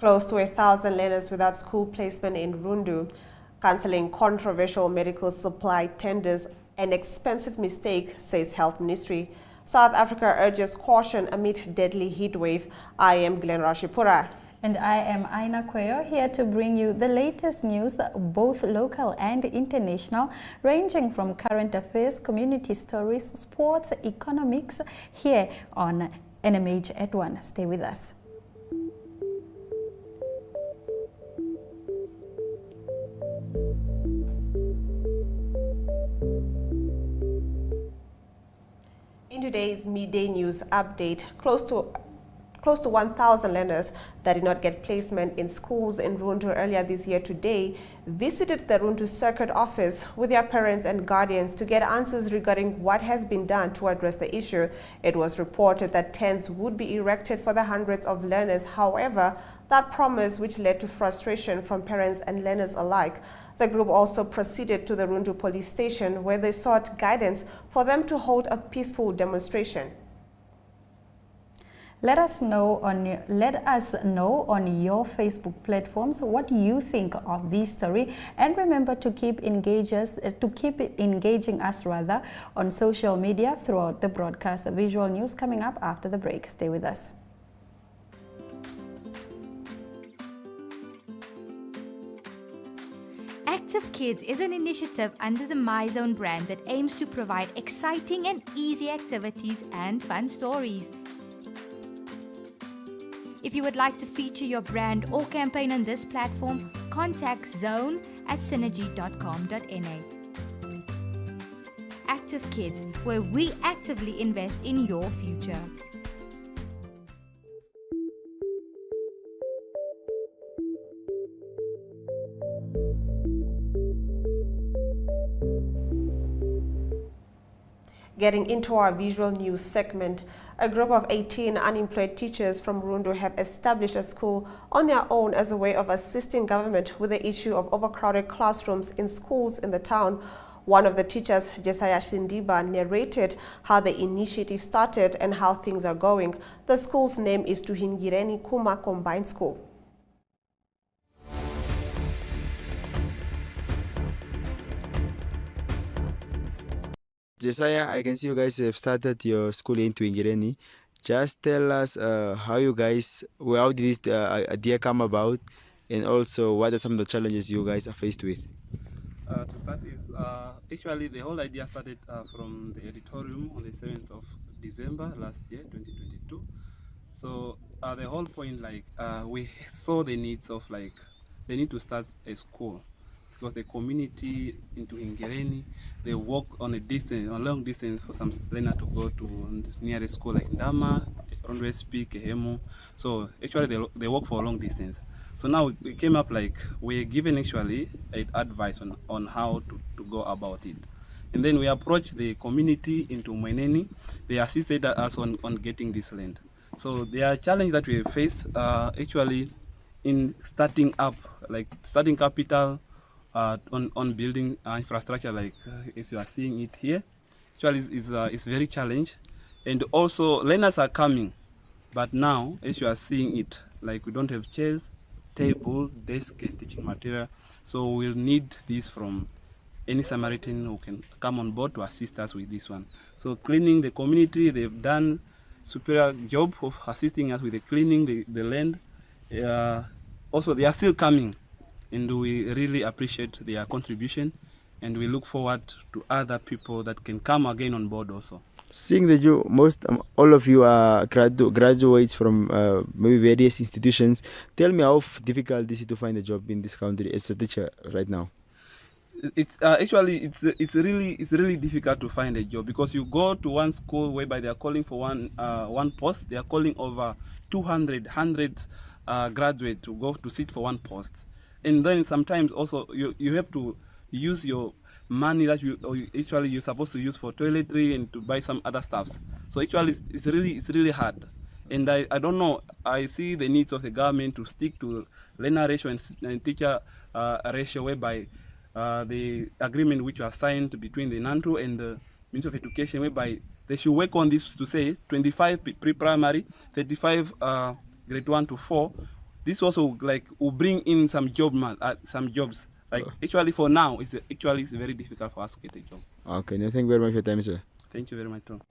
Close to 1,000 learners without school placement in Rundu, cancelling controversial medical supply tenders, an expensive mistake, says Health Ministry. South Africa urges caution amid deadly heat wave. I am Glenn Rashipura. And I am Aina Kweyo, here to bring you the latest news, both local and international, ranging from current affairs, community stories, sports, economics, here on NMH at 1. Stay with us. In today's midday news update, close to 1,000 learners that did not get placement in schools in Rundu earlier this year today visited the Rundu Circuit office with their parents and guardians to get answers regarding what has been done to address the issue. It was reported that tents would be erected for the hundreds of learners. However, that promise, which led to frustration from parents and learners alike. The group also proceeded to the Rundu police station where they sought guidance for them to hold a peaceful demonstration. Let us know on your Facebook platforms what you think of this story, and remember to keep engaging us on social media throughout the broadcast. The visual news coming up after the break. Stay with us. Active Kids is an initiative under the MyZone brand that aims to provide exciting and easy activities and fun stories. If you would like to feature your brand or campaign on this platform, contact zone@synergy.com.na. Active Kids, where we actively invest in your future. Getting into our visual news segment, a group of 18 unemployed teachers from Rundu have established a school on their own as a way of assisting government with the issue of overcrowded classrooms in schools in the town. One of the teachers, Jesaya Shindiba, narrated how the initiative started and how things are going. The school's name is Tuhingireni Kuma Combined School. Jesaya, I can see you guys have started your school in Twingireni. Just tell us how did this idea come about, and also what are some of the challenges you guys are faced with? To start is, actually the whole idea started from the auditorium on the 7th of December last year, 2022. So the whole point, we saw the needs of they need to start a school. Because the community into Ingireni, they walk on a long distance for some learner to go to nearest school like Ndama, Rundu SP, Kehemu. So actually they walk for a long distance. So now we came up we're given actually advice on how to go about it. And then we approached the community into Mweneni. They assisted us on getting this land. So the challenge that we faced actually in starting up, starting capital, on building infrastructure as you are seeing it here, actually is very challenging. And also learners are coming, but now as you are seeing it, we don't have chairs, table, desk and teaching material. So we'll need this from any Samaritan who can come on board to assist us with this one. So cleaning the community, they've done superior job of assisting us with the cleaning the land. Also they are still coming, and we really appreciate their contribution, and we look forward to other people that can come again on board also. Seeing that all of you are graduates from maybe various institutions, tell me how difficult is it to find a job in this country as a teacher right now? It's actually it's really difficult to find a job, because you go to one school whereby they are calling for one post. They are calling over 200 graduates to go to sit for one post. And then sometimes also you have to use your money that you're supposed to use for toiletry and to buy some other stuffs. So actually it's really hard. And I don't know, I see the needs of the government to stick to learner ratio and teacher ratio, whereby the agreement which was signed between the NANTU and the Ministry of Education, whereby they should work on this to say 25 pre-primary, 35 grade 1 to 4, this also like will bring in some jobs. Like actually for now, it's very difficult for us to get a job. Okay, no, thank you very much for your time, sir. Thank you very much, Tom.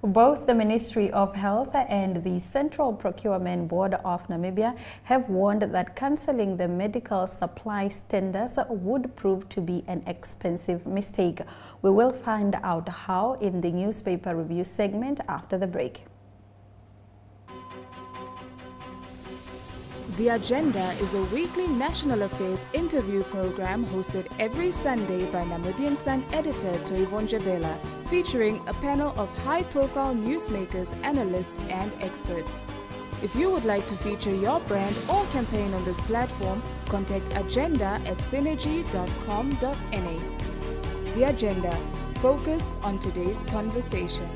Both the Ministry of Health and the Central Procurement Board of Namibia have warned that cancelling the medical supplies tenders would prove to be an expensive mistake. We will find out how in the newspaper review segment after the break. The Agenda is a weekly national affairs interview program hosted every Sunday by Namibian Sun editor Toyvon Jabela, featuring a panel of high-profile newsmakers, analysts, and experts. If you would like to feature your brand or campaign on this platform, contact agenda@synergy.com.na. The Agenda, focused on today's conversation.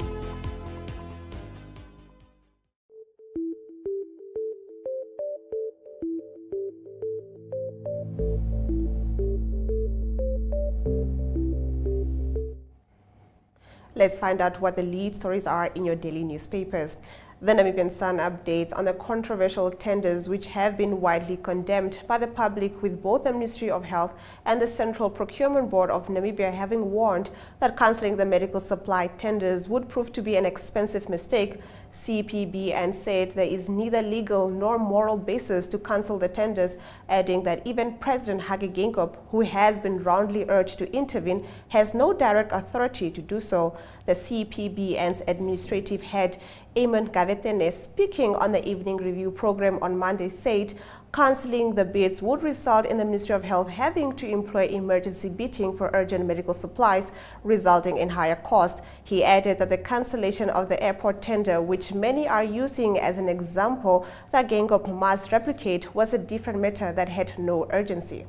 Let's find out what the lead stories are in your daily newspapers. The Namibian Sun updates on the controversial tenders which have been widely condemned by the public, with both the Ministry of Health and the Central Procurement Board of Namibia having warned that cancelling the medical supply tenders would prove to be an expensive mistake. CPBN said there is neither legal nor moral basis to cancel the tenders, adding that even President Hage Geingob, who has been roundly urged to intervene, has no direct authority to do so. The CPBN's administrative head, Eamon Gavetene, speaking on the Evening Review program on Monday, said cancelling the bids would result in the Ministry of Health having to employ emergency bidding for urgent medical supplies, resulting in higher cost. He added that the cancellation of the airport tender, which many are using as an example that Geingob must replicate, was a different matter that had no urgency.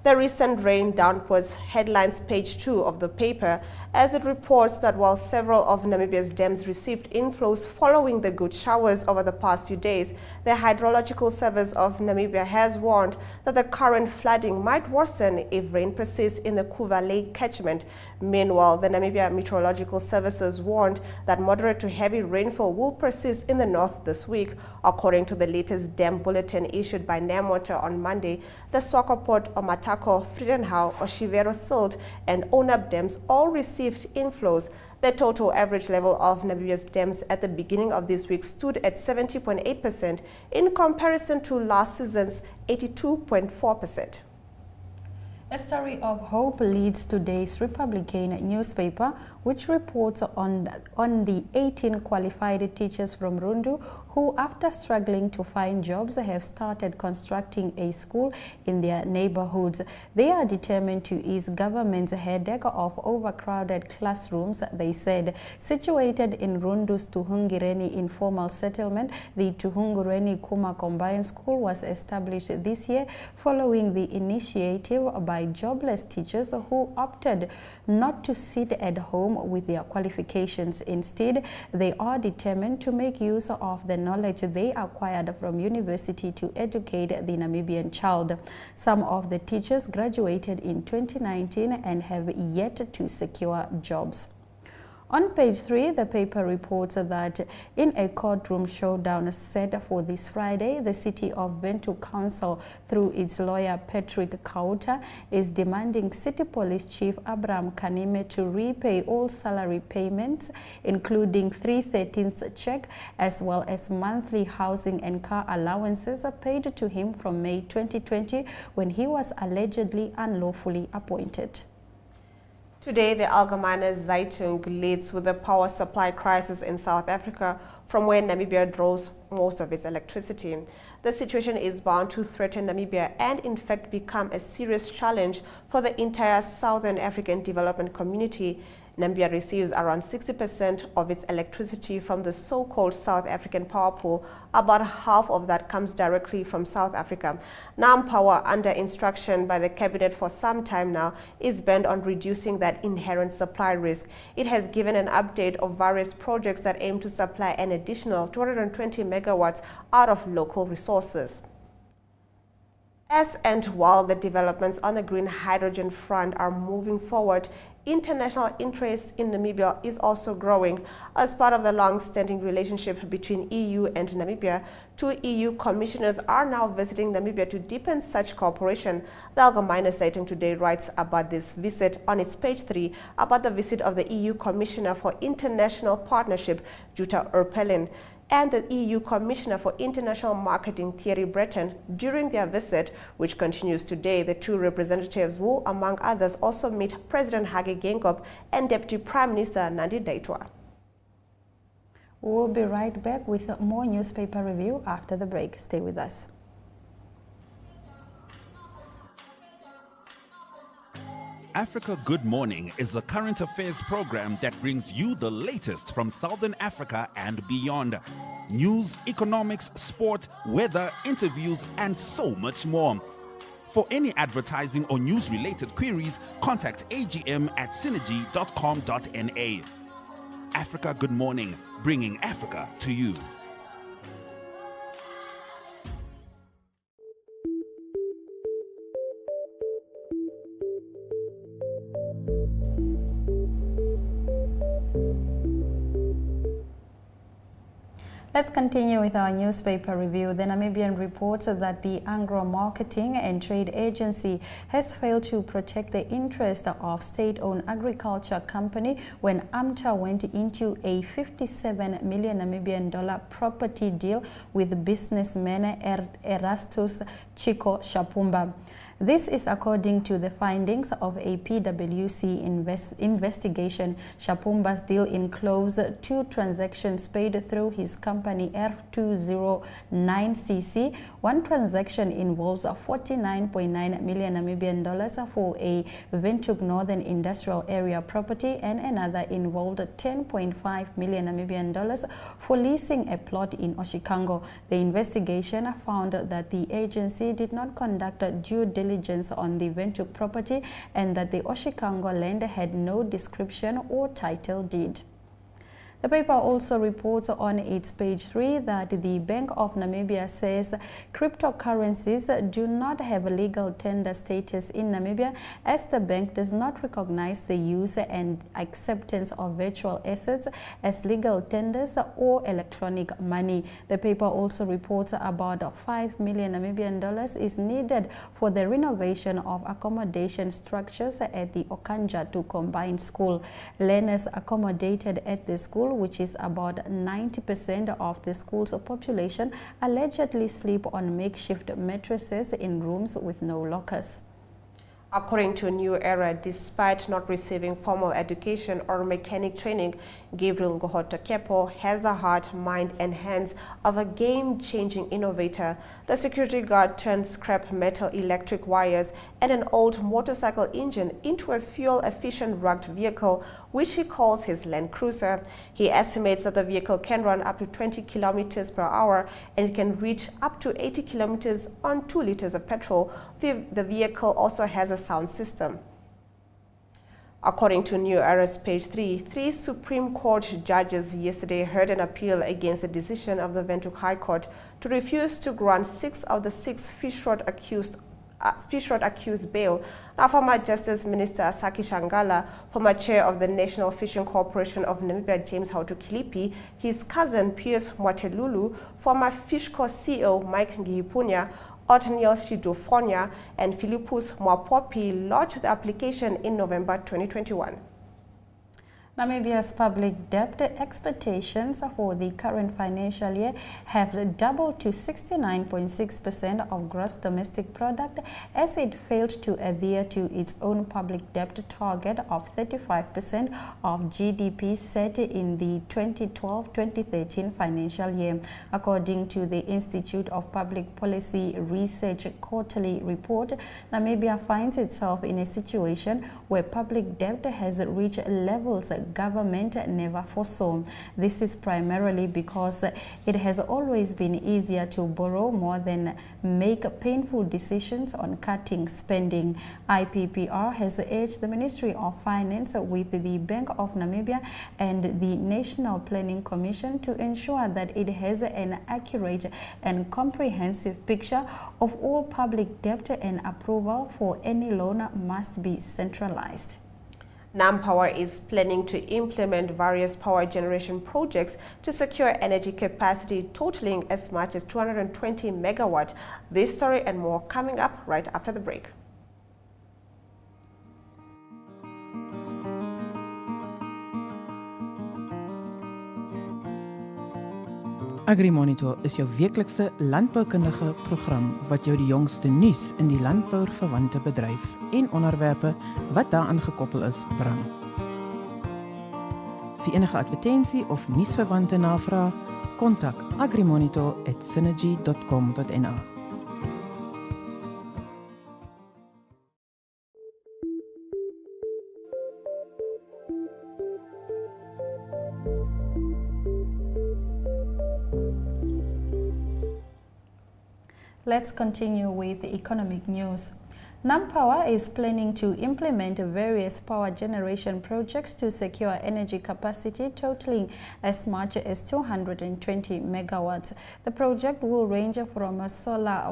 The recent rain downpours headlines page 2 of the paper, as it reports that while several of Namibia's dams received inflows following the good showers over the past few days, the Hydrological Service of Namibia has warned that the current flooding might worsen if rain persists in the Kuva Lake catchment. Meanwhile, the Namibia Meteorological Services warned that moderate to heavy rainfall will persist in the north this week. According to the latest dam bulletin issued by NAMWater on Monday, the Swakopmund, Omatako, Friedenau, Oshivero Silt, and Onab dams all received inflows. The total average level of Namibia's dams at the beginning of this week stood at 70.8% in comparison to last season's 82.4%. A story of hope leads today's Republican newspaper, which reports on the 18 qualified teachers from Rundu who, after struggling to find jobs, have started constructing a school in their neighborhoods. They are determined to ease government's headache of overcrowded classrooms, they said. Situated in Rundu's Tuhungireni informal settlement, the Tuhungireni Kuma Combined School was established this year following the initiative by jobless teachers who opted not to sit at home with their qualifications. Instead, they are determined to make use of the knowledge they acquired from university to educate the Namibian child. Some of the teachers graduated in 2019 and have yet to secure jobs. On page 3, the paper reports that in a courtroom showdown set for this Friday, the City of Bantu Council, through its lawyer Patrick Kauta, is demanding City Police Chief Abraham Kanime to repay all salary payments, including 3/13 check, as well as monthly housing and car allowances paid to him from May 2020 when he was allegedly unlawfully appointed. Today, the Allgemeine Zeitung leads with the power supply crisis in South Africa, from where Namibia draws most of its electricity. The situation is bound to threaten Namibia and, in fact, become a serious challenge for the entire Southern African development community. Namibia receives around 60% of its electricity from the so-called South African power pool. About half of that comes directly from South Africa. NamPower, under instruction by the cabinet for some time now, is bent on reducing that inherent supply risk. It has given an update of various projects that aim to supply an additional 220 megawatts out of local resources. As and while the developments on the green hydrogen front are moving forward, international interest in Namibia is also growing. As part of the long-standing relationship between EU and Namibia, 2 EU commissioners are now visiting Namibia to deepen such cooperation. The Algemeine Zeitung today writes about this visit on its page 3 about the visit of the EU Commissioner for International Partnership, Jutta Urpelin, and the EU Commissioner for International Marketing, Thierry Breton. During their visit, which continues today, the 2 representatives will, among others, also meet President Hage Geingob and Deputy Prime Minister Nandi Daitwa. We'll be right back with more newspaper review after the break. Stay with us. Africa Good Morning is a current affairs program that brings you the latest from Southern Africa and beyond. News, economics, sport, weather, interviews, and so much more. For any advertising or news-related queries, contact agm@synergy.com.na. Africa Good Morning, bringing Africa to you. Let's continue with our newspaper review. The Namibian reports that the Agro Marketing and Trade Agency has failed to protect the interest of state-owned agriculture company when AMCHA went into a $57 million Namibian property deal with businessman Erastus Chico Shapumba. This is according to the findings of a PwC investigation. Shapumba's deal includes 2 transactions paid through his company R209CC. One transaction involves 49.9 million Namibian dollars for a Windhoek Northern Industrial Area property, and another involved 10.5 million Namibian dollars for leasing a plot in Oshikango. The investigation found that the agency did not conduct due diligence on the Windhoek property and that the Oshikango land had no description or title deed. The paper also reports on its page 3 that the Bank of Namibia says cryptocurrencies do not have a legal tender status in Namibia, as the bank does not recognize the use and acceptance of virtual assets as legal tenders or electronic money. The paper also reports about 5 million Namibian dollars is needed for the renovation of accommodation structures at the Okanja Combined School. Learners accommodated at the school, which is about 90% of the school's population, allegedly sleep on makeshift mattresses in rooms with no lockers. According to New Era, despite not receiving formal education or mechanic training, Gabriel Ngohoto-Kepo has the heart, mind, and hands of a game-changing innovator. The security guard turned scrap metal electric wires and an old motorcycle engine into a fuel-efficient rugged vehicle, which he calls his Land Cruiser. He estimates that the vehicle can run up to 20 kilometers per hour and it can reach up to 80 kilometers on 2 liters of petrol. The vehicle also has a sound system. According to New Era's page 3, 3 Supreme Court judges yesterday heard an appeal against the decision of the Windhoek High Court to refuse to grant 6 of the 6 fish rot accused bail. Now, former Justice Minister Saki Shangala, former chair of the National Fishing Corporation of Namibia, James Hautu Kilipi, his cousin Piers Mwatelulu, former Fishco CEO Mike Ngihipunya, Othniel Shidofonia, and Philippus Mwapopi lodged the application in November 2021. Namibia's public debt expectations for the current financial year have doubled to 69.6% of gross domestic product, as it failed to adhere to its own public debt target of 35% of GDP set in the 2012-2013 financial year. According to the Institute of Public Policy Research quarterly report, Namibia finds itself in a situation where public debt has reached levels government never foresaw. This is primarily because it has always been easier to borrow more than make painful decisions on cutting spending. IPPR has urged the Ministry of Finance with the Bank of Namibia and the National Planning Commission to ensure that it has an accurate and comprehensive picture of all public debt, and approval for any loan must be centralized. NamPower is planning to implement various power generation projects to secure energy capacity totaling as much as 220 megawatt. This story and more coming up right after the break. AgriMonitor is jou weeklikse landboukundige program wat jou die jongste nuus in die landbouverwante bedryf en onderwerpe wat daaraan gekoppel is bring. Vir enige advertensie of nuusverwante navrae, kontak agrimonitor@synergy.com.na. Let's continue with economic news. NamPower is planning to implement various power generation projects to secure energy capacity totaling as much as 220 megawatts. The project will range from a solar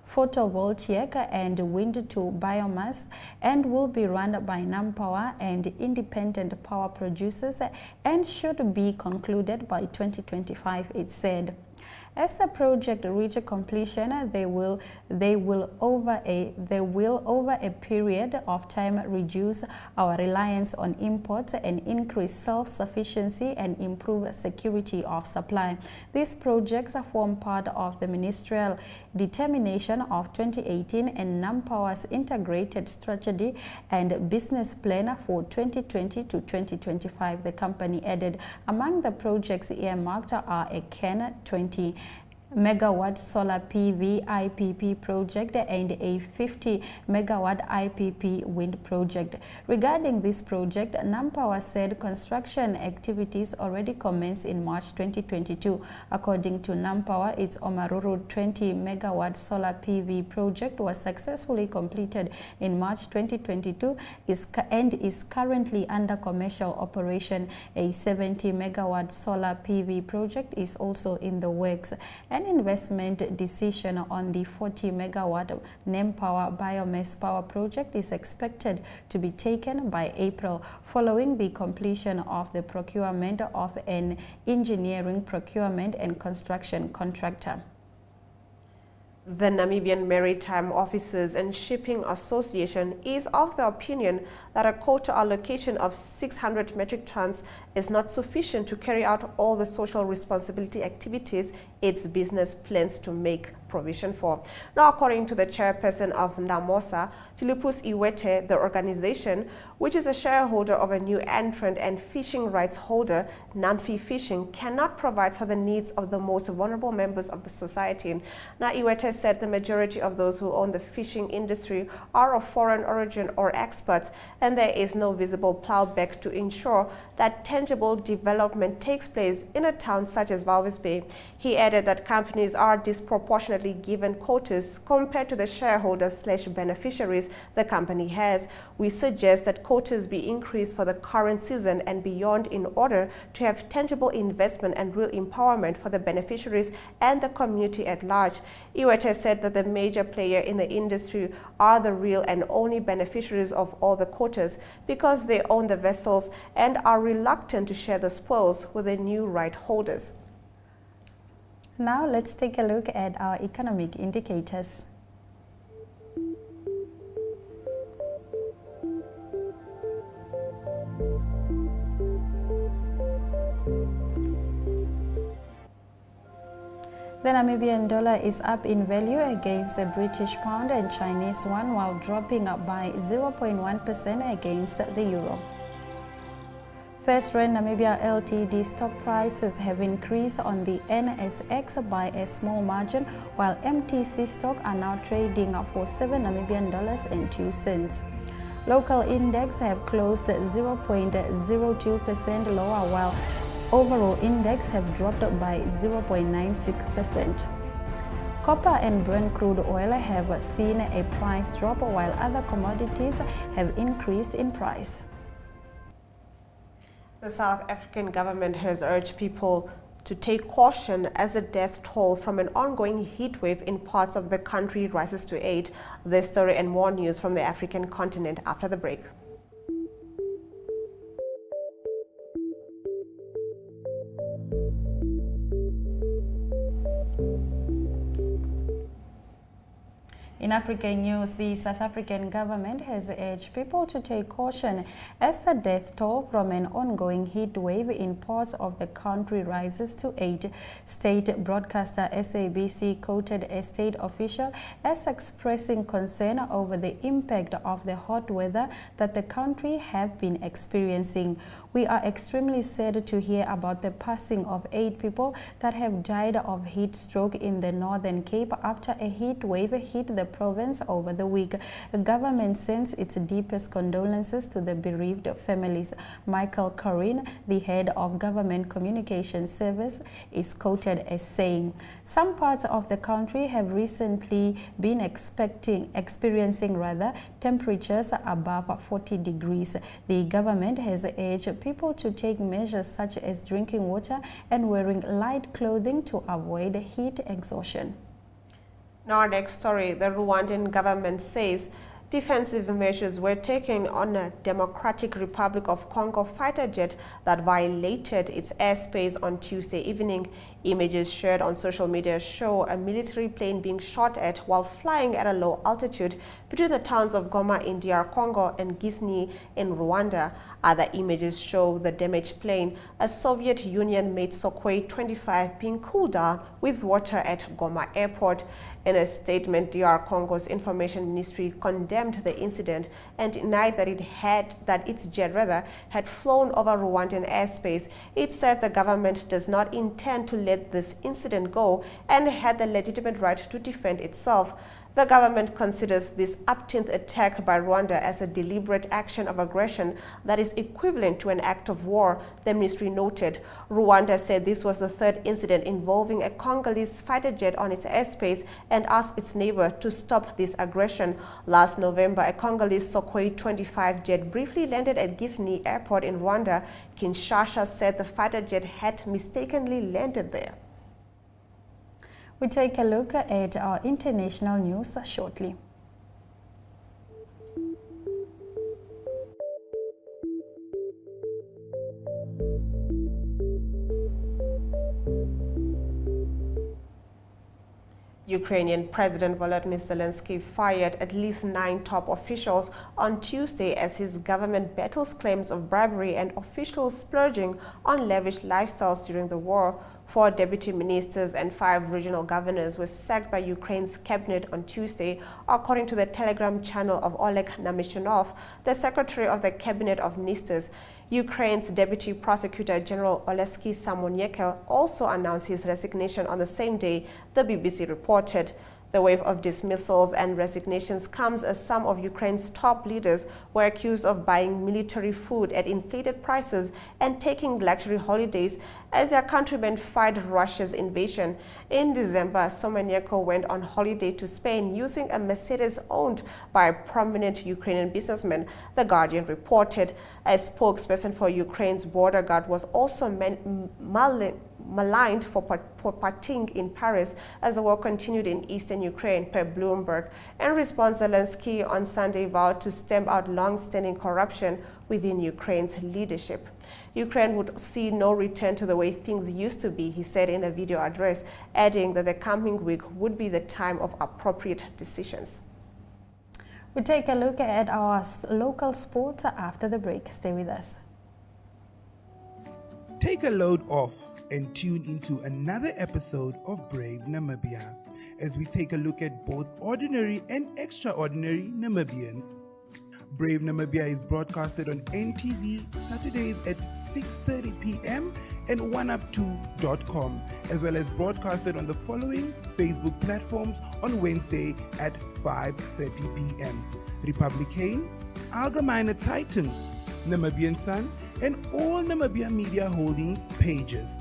photovoltaic and wind to biomass, and will be run by NamPower and independent power producers, and should be concluded by 2025, it said. As the project reaches completion, they will over a period of time reduce our reliance on imports and increase self-sufficiency and improve security of supply. These projects form part of the ministerial determination of 2018 and NamPower's integrated strategy and business plan for 2020 to 2025, the company added. Among the projects earmarked are a CAN 20 megawatt solar PV IPP project and a 50 megawatt IPP wind project. Regarding this project, NamPower said construction activities already commenced in March 2022. According to NamPower, its Omaruru 20 megawatt solar PV project was successfully completed in March 2022 and is currently under commercial operation. A 70 megawatt solar PV project is also in the works. An investment decision on the 40 megawatt NamPower biomass power project is expected to be taken by April, following the completion of the procurement of an engineering, procurement and construction contractor. The Namibian Maritime Officers and Shipping Association is of the opinion that a quota allocation of 600 metric tons is not sufficient to carry out all the social responsibility activities its business plans to make provision for. Now, according to the chairperson of NAMOSA, Philippus Iwete, the organization, which is a shareholder of a new entrant and fishing rights holder, Namfi Fishing, cannot provide for the needs of the most vulnerable members of the society. Now, Iwete said the majority of those who own the fishing industry are of foreign origin or expats, and there is no visible plowback to ensure that tangible development takes place in a town such as Walvis Bay. He added that companies are disproportionately given quotas compared to the shareholders/beneficiaries the company has. We suggest that quotas be increased for the current season and beyond in order to have tangible investment and real empowerment for the beneficiaries and the community at large. Iwete said that the major player in the industry are the real and only beneficiaries of all the quotas because they own the vessels and are reluctant to share the spoils with the new right holders. Now let's take a look at our economic indicators. The Namibian dollar is up in value against the British pound and Chinese yuan, while dropping up by 0.1% against the euro. First Rand Namibia Ltd stock prices have increased on the NSX by a small margin, while MTC stock are now trading for $7.02. Local index have closed 0.02% lower, while overall index have dropped by 0.96%. Copper and Brent crude oil have seen a price drop, while other commodities have increased in price. The South African government has urged people to take caution as the death toll from an ongoing heat wave in parts of the country rises to 8. This story and more news from the African continent after the break. In African news, the South African government has urged people to take caution as the death toll from an ongoing heat wave in parts of the country rises to 8. State broadcaster SABC quoted a state official as expressing concern over the impact of the hot weather that the country have been experiencing. We are extremely sad to hear about the passing of 8 people that have died of heat stroke in the Northern Cape after a heat wave hit the province over the week. The government sends its deepest condolences to the bereaved families. Michael Corin, the head of Government Communication Service, is quoted as saying, "Some parts of the country have recently been experiencing temperatures above 40 degrees. The government has urged people to take measures such as drinking water and wearing light clothing to avoid heat exhaustion." Now our next story, the Rwandan government says defensive measures were taken on a Democratic Republic of Congo fighter jet that violated its airspace on Tuesday evening. Images shared on social media show a military plane being shot at while flying at a low altitude between the towns of Goma in DR Congo and Gisni in Rwanda. Other images show the damaged plane, a Soviet Union-made Sukhoi 25, being cooled down with water at Goma Airport. In a statement, DR Congo's Information Ministry condemned the incident and denied that its jet had flown over Rwandan airspace. It said the government does not intend to let this incident go and had the legitimate right to defend itself. The government considers this 18th attack by Rwanda as a deliberate action of aggression that is equivalent to an act of war, the ministry noted. Rwanda said this was the third incident involving a Congolese fighter jet on its airspace and asked its neighbor to stop this aggression. Last November, a Congolese Sukhoi 25 jet briefly landed at Gisni Airport in Rwanda. Kinshasa said the fighter jet had mistakenly landed there. We take a look at our international news shortly. Ukrainian President Volodymyr Zelensky fired at least 9 top officials on Tuesday as his government battles claims of bribery and officials splurging on lavish lifestyles during the war. 4 deputy ministers and 5 regional governors were sacked by Ukraine's cabinet on Tuesday, according to the Telegram channel of Oleg Namyshinov, the secretary of the cabinet of ministers. Ukraine's Deputy Prosecutor General Oleksiy Samonyeka also announced his resignation on the same day, the BBC reported. The wave of dismissals and resignations comes as some of Ukraine's top leaders were accused of buying military food at inflated prices and taking luxury holidays as their countrymen fight Russia's invasion. In December, Samonyeka went on holiday to Spain using a Mercedes owned by a prominent Ukrainian businessman, The Guardian reported. A spokesperson for Ukraine's border guard was also maligned for partying in Paris as the war continued in eastern Ukraine, per Bloomberg. In response, Zelensky on Sunday vowed to stamp out long-standing corruption within Ukraine's leadership. Ukraine would see no return to the way things used to be, he said in a video address, adding that the coming week would be the time of appropriate decisions. We take a look at our local sports after the break. Stay with us. Take a load off and tune into another episode of Brave Namibia as we take a look at both ordinary and extraordinary Namibians. Brave Namibia is broadcasted on NTV Saturdays at 6:30 p.m. and oneup2.com, as well as broadcasted on the following Facebook platforms on Wednesday at 5:30 p.m. Republican, Algemeine Zeitung, Namibian Sun, and all Namibia Media Holdings pages.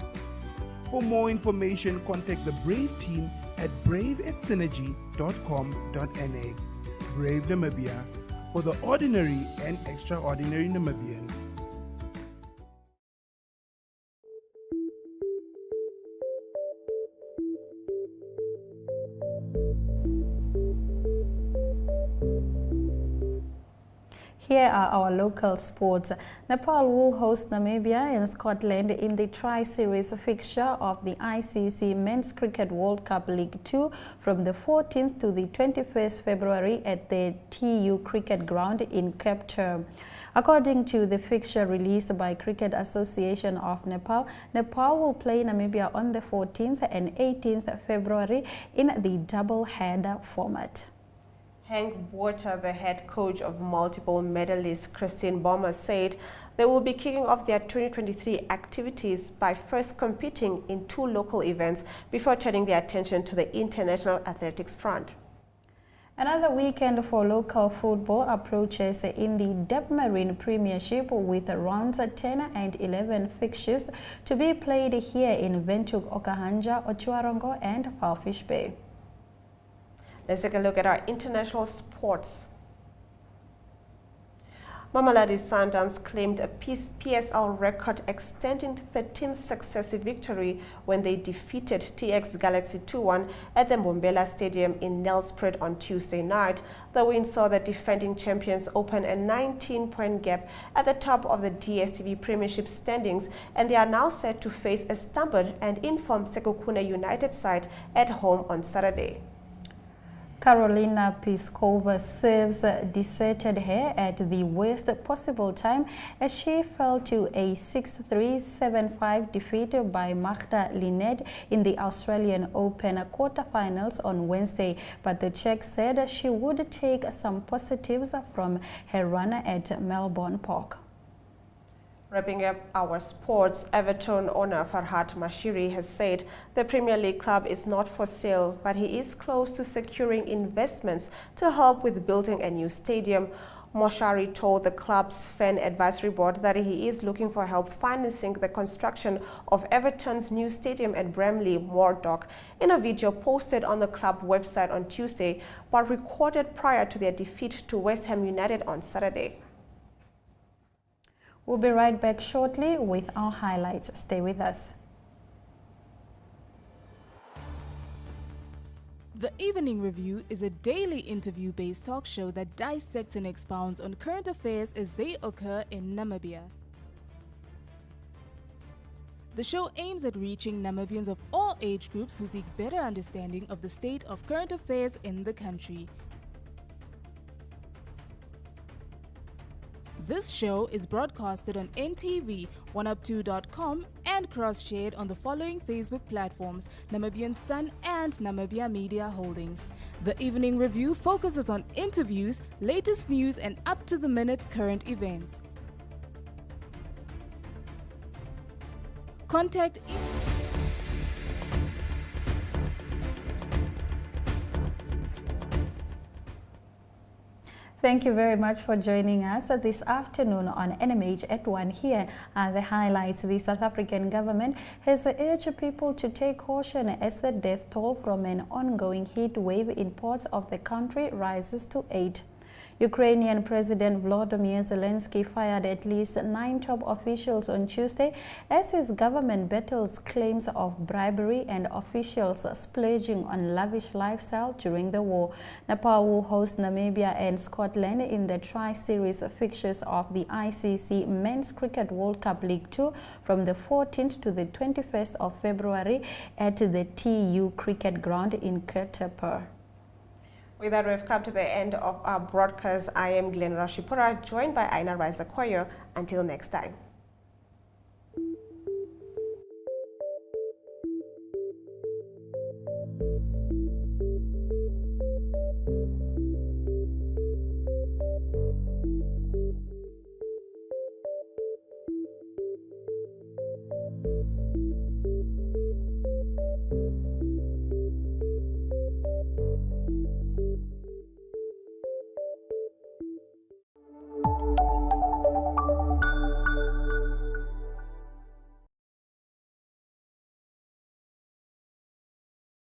For more information, contact the Brave team at brave@synergy.com.na. Brave Namibia, for the ordinary and extraordinary Namibians. Here are our local sports. Nepal will host Namibia and Scotland in the Tri-Series fixture of the ICC Men's Cricket World Cup League 2 from the 14th to the 21st February at the TU Cricket Ground in Cape Town. According to the fixture released by Cricket Association of Nepal, Nepal will play Namibia on the 14th and 18th February in the double-header format. Hank Botha, the head coach of multiple medalist Christine Bommer, said they will be kicking off their 2023 activities by first competing in 2 local events before turning their attention to the international athletics front. Another weekend for local football approaches in the Debmarine Premiership with rounds 10 and 11 fixtures to be played here in Windhoek, Okahanja, Otjiwarongo and Walvis Bay. Let's take a look at our international sports. Mamelodi Sundowns claimed a PSL record extending 13th successive victory when they defeated TX Galaxy 2-1 at the Mbombela Stadium in Nelspruit on Tuesday night. The win saw the defending champions open a 19-point gap at the top of the DStv Premiership standings, and they are now set to face a stubborn and informed Sekhukhune United side at home on Saturday. Carolina Pliskova serves deserted her at the worst possible time as she fell to a 6-3, 7-5 defeat by Magda Linette in the Australian Open quarterfinals on Wednesday. But the Czech said she would take some positives from her run at Melbourne Park. Wrapping up our sports, Everton owner Farhad Mashiri has said the Premier League club is not for sale, but he is close to securing investments to help with building a new stadium. Mashiri told the club's fan advisory board that he is looking for help financing the construction of Everton's new stadium at Bramley Moordock. In a video posted on the club website on Tuesday, but recorded prior to their defeat to West Ham United on Saturday. We'll be right back shortly with our highlights. Stay with us. The Evening Review is a daily interview-based talk show that dissects and expounds on current affairs as they occur in Namibia. The show aims at reaching Namibians of all age groups who seek better understanding of the state of current affairs in the country. This show is broadcasted on NTV, 1up2.com and cross-shared on the following Facebook platforms, Namibian Sun and Namibia Media Holdings. The Evening Review focuses on interviews, latest news and up-to-the-minute current events. Contact Thank you very much for joining us this afternoon on NMH at 1. Here are the highlights. The South African government has urged people to take caution as the death toll from an ongoing heat wave in parts of the country rises to 8. Ukrainian President Volodymyr Zelensky fired at least 9 top officials on Tuesday as his government battles claims of bribery and officials splurging on lavish lifestyle during the war. Nepal will host Namibia and Scotland in the Tri-Series fixtures of the ICC Men's Cricket World Cup League 2 from the 14th to the 21st of February at the TU Cricket Ground in Kirtipur. With that, we've come to the end of our broadcast. I am Glenn Rashipura, joined by Aina Riza Koyo. Until next time.